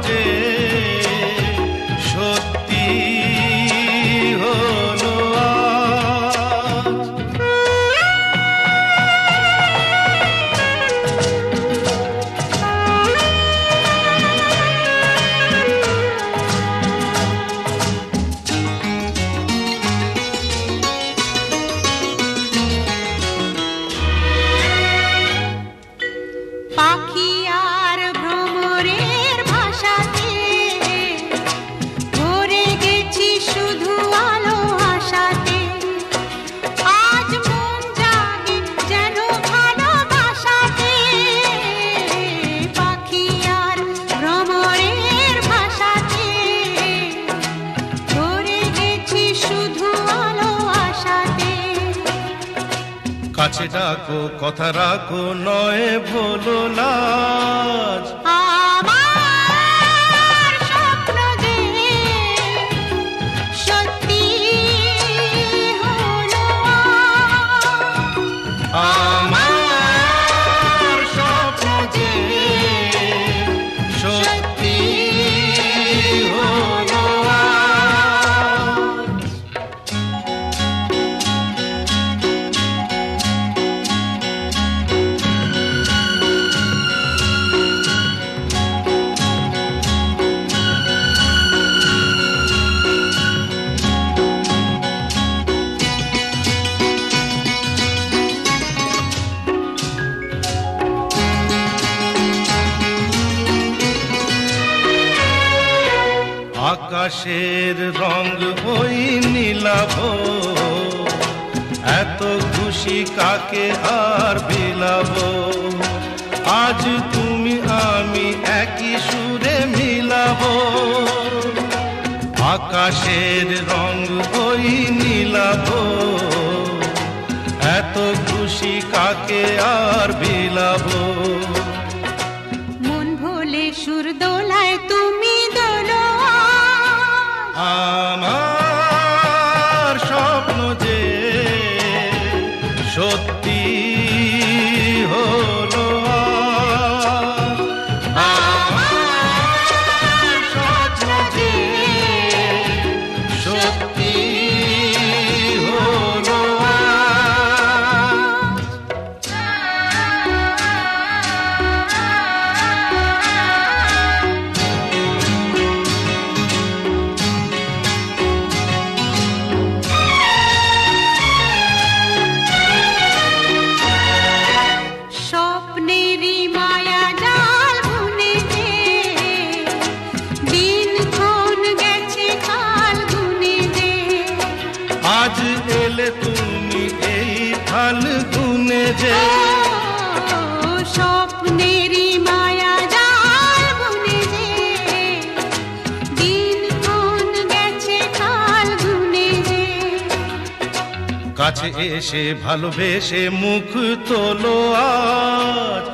যে সত্যি হলো আজ। পাখি আর ভ্রমরের ভাষাতে ভরে গেছি শুধু আলো আশাতে। আজ মন জাগে যেন ভালোবাসাতে। পাখি আর ভ্রমরের ভাষাতে ভরে গেছি শুধু আলো আশাতে। কাছে ডাকো কথা রাখো নয় ভোলো লাজ। আমার স্বপ্ন যে সত্যি হলো আমার স্বপ্ন যে সত্যি হলো আজ। আকাশের রং ওই নীলাভ, এত খুশি কাকে আর বিলাব। আজ তুমি আমি একই সুরে মিলাব। আকাশের রং ওই নীলাভ, এত খুশি কাকে আর বিলাব। মন ভোলে সুর দোলায় তুমি দোলো আমার স্বপ্ন যে সত্যি হলো আজ। আমার স্বপ্ন যে সত্যি হলো স্বপ্নেরই মায়া জাল বুনে যে দিনক্ষণ গেছে কাল গুনে যে। আজ এলে তুমি এই ফাল্গুনে যে। স্বপ্নেরই মায়া জাল বুনে যে দিনক্ষণ গেছে কাল গুনে যে। কাছে এসে ভালোবেসে মুখ তোলো আজ।